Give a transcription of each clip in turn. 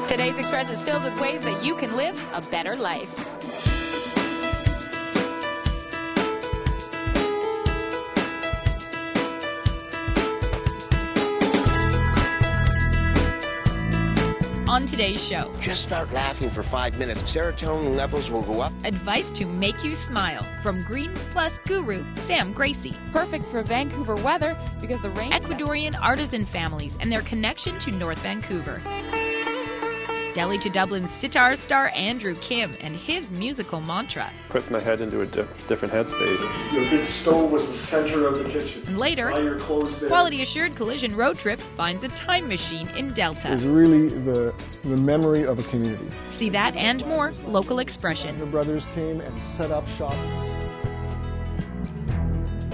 Today's Express is filled with ways that you can live a better life. On today's show, just start laughing for 5 minutes. Serotonin levels will go up. Advice to make you smile from Greens Plus guru Sam Gracie. Perfect for Vancouver weather because the rain... Ecuadorian artisan families and their connection to North Vancouver. Delhi to Dublin's sitar star Andrew Kim and his musical mantra. Puts my head into a different headspace. Your big stove was the center of the kitchen. And later, Dry your clothes there. Quality Assured Collision Road Trip finds a time machine in Delta. It's really the memory of a community. See that and more, local expression. The brothers came and set up shop.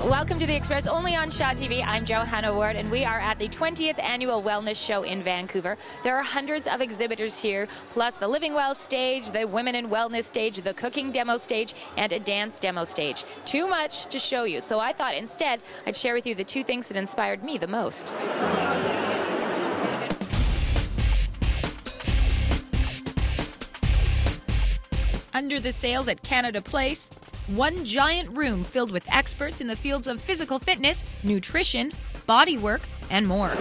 Welcome to the Express, only on Shaw TV. I'm Johanna Ward, and we are at the 20th Annual Wellness Show in Vancouver. There are hundreds of exhibitors here, plus the Living Well stage, the Women in Wellness stage, the cooking demo stage, and a dance demo stage. Too much to show you, so I thought instead I'd share with you the two things that inspired me the most. Under the sails at Canada Place, one giant room filled with experts in the fields of physical fitness, nutrition, bodywork, and more.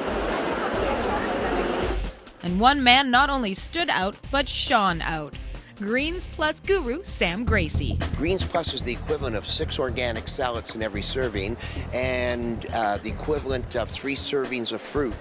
And one man not only stood out, but shone out. Greens Plus guru Sam Gracie. Greens Plus is the equivalent of 6 organic salads in every serving and the equivalent of 3 servings of fruit.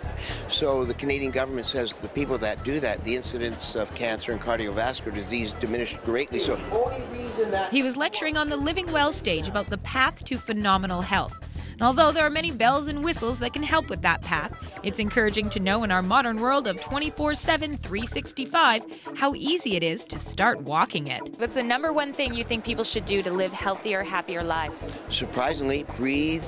So the Canadian government says the people that do that, the incidence of cancer and cardiovascular disease diminished greatly. So the only reason that... He was lecturing on the Living Well stage about the path to phenomenal health. And although there are many bells and whistles that can help with that path, it's encouraging to know in our modern world of 24/7, 365, how easy it is to start walking it. What's the number one thing you think people should do to live healthier, happier lives? Surprisingly, breathe,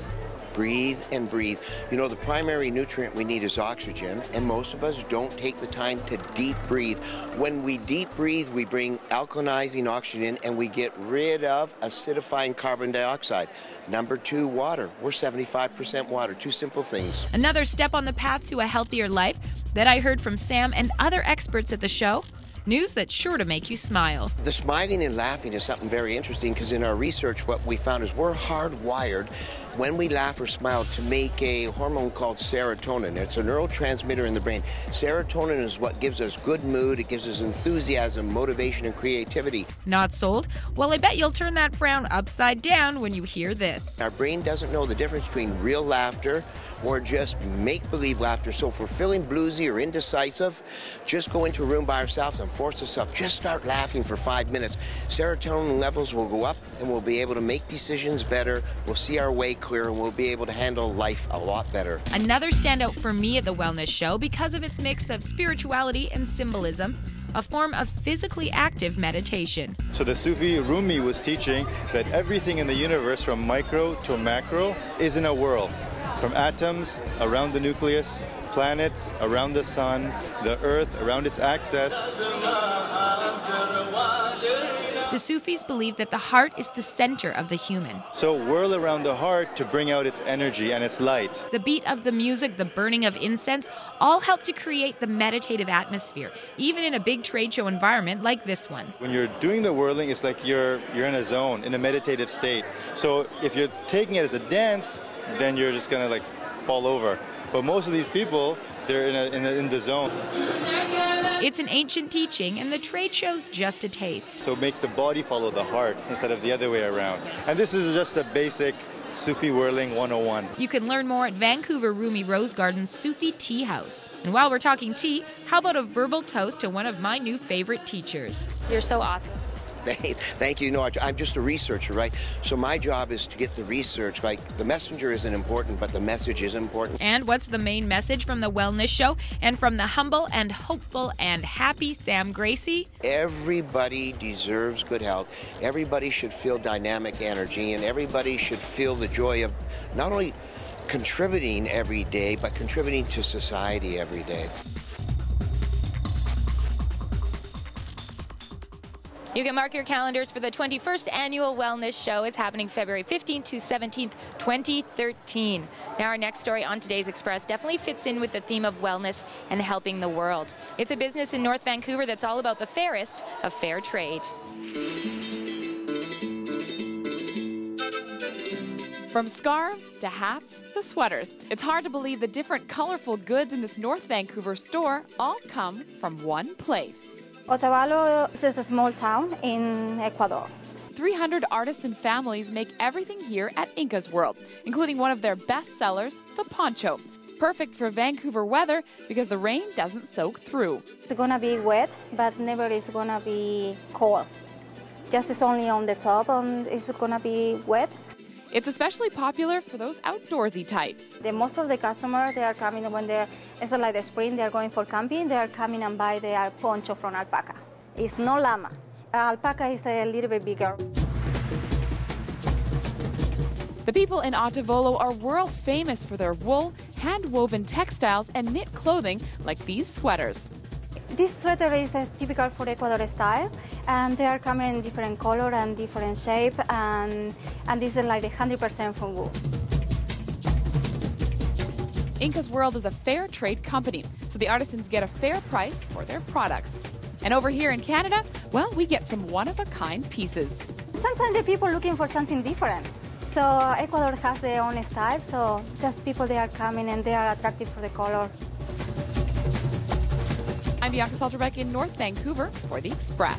breathe, and breathe. You know, the primary nutrient we need is oxygen, and most of us don't take the time to deep breathe. When we deep breathe, we bring alkalinizing oxygen in, and we get rid of acidifying carbon dioxide. Number 2, water. We're 75% water. 2 simple things. Another step on the path to a healthier life that I heard from Sam and other experts at the show. News that's sure to make you smile. The smiling and laughing is something very interesting because in our research what we found is we're hardwired when we laugh or smile to make a hormone called serotonin. It's a neurotransmitter in the brain. Serotonin is what gives us good mood, it gives us enthusiasm, motivation, and creativity. Not sold? Well, I bet you'll turn that frown upside down when you hear this. Our brain doesn't know the difference between real laughter or just make-believe laughter. So if we're feeling bluesy or indecisive, just go into a room by ourselves and force ourselves. Just start laughing for 5 minutes. Serotonin levels will go up and we'll be able to make decisions better. We'll see our way clear and we'll be able to handle life a lot better. Another standout for me at the Wellness Show because of its mix of spirituality and symbolism, a form of physically active meditation. So the Sufi Rumi was teaching that everything in the universe from micro to macro is in a whirl. From atoms around the nucleus, planets around the sun, the earth around its axis. The Sufis believe that the heart is the center of the human. So whirl around the heart to bring out its energy and its light. The beat of the music, the burning of incense, all help to create the meditative atmosphere, even in a big trade show environment like this one. When you're doing the whirling, it's like you're in a zone, in a meditative state. So if you're taking it as a dance, then you're just gonna like fall over. But most of these people, they're in the zone. It's an ancient teaching, and the trade show's just a taste. So make the body follow the heart instead of the other way around. And this is just a basic Sufi whirling 101. You can learn more at Vancouver Rumi Rose Garden's Sufi Tea House. And while we're talking tea, how about a verbal toast to one of my new favorite teachers? You're so awesome. Thank you. No, I'm just a researcher, right? So my job is to get the research. Like, the messenger isn't important, but the message is important. And what's the main message from the Wellness Show and from the humble and hopeful and happy Sam Gracie? Everybody deserves good health. Everybody should feel dynamic energy, and everybody should feel the joy of not only contributing every day, but contributing to society every day. You can mark your calendars for the 21st Annual Wellness Show. It's happening February 15th to 17th, 2013. Now, our next story on today's Express definitely fits in with the theme of wellness and helping the world. It's a business in North Vancouver that's all about the fairest of fair trade. From scarves to hats to sweaters, it's hard to believe the different colorful goods in this North Vancouver store all come from one place. Otavalo is a small town in Ecuador. 300 artists and families make everything here at Inca's World, including one of their best sellers, the poncho. Perfect for Vancouver weather because the rain doesn't soak through. It's gonna be wet, but never is gonna be cold. Just it's only on the top and it's gonna be wet. It's especially popular for those outdoorsy types. Most of the customers, they are coming when it's like the spring, they are going for camping, they are coming and buy their poncho from alpaca. It's no llama. Alpaca is a little bit bigger. The people in Otavalo are world famous for their wool, hand-woven textiles, and knit clothing like these sweaters. This sweater is typical for Ecuador style, and they are coming in different color and different shape, and this is like 100% from wool. Inca's World is a fair trade company, so the artisans get a fair price for their products. And over here in Canada, well, we get some one-of-a-kind pieces. Sometimes the people looking for something different. So Ecuador has their own style, so just people, they are coming and they are attracted for the color. I'm Bianca Salterbeck in North Vancouver for The Express.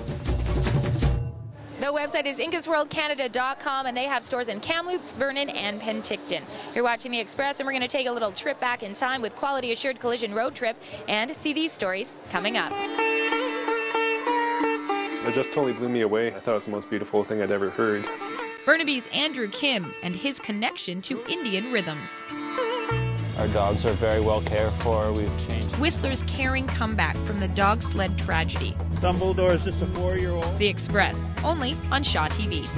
The website is incasworldcanada.com, and they have stores in Kamloops, Vernon, and Penticton. You're watching The Express, and we're going to take a little trip back in time with Quality Assured Collision Road Trip and see these stories coming up. It just totally blew me away. I thought it was the most beautiful thing I'd ever heard. Burnaby's Andrew Kim and his connection to Indian rhythms. Our dogs are very well cared for. We've changed. Whistler's caring comeback from the dog sled tragedy. Dumbledore is just a 4-year-old. The Express, only on Shaw TV.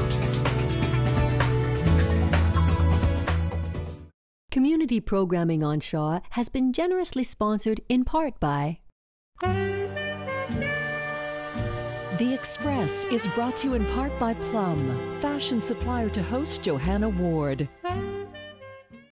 Community programming on Shaw has been generously sponsored in part by... The Express is brought to you in part by Plum, fashion supplier to host Johanna Ward.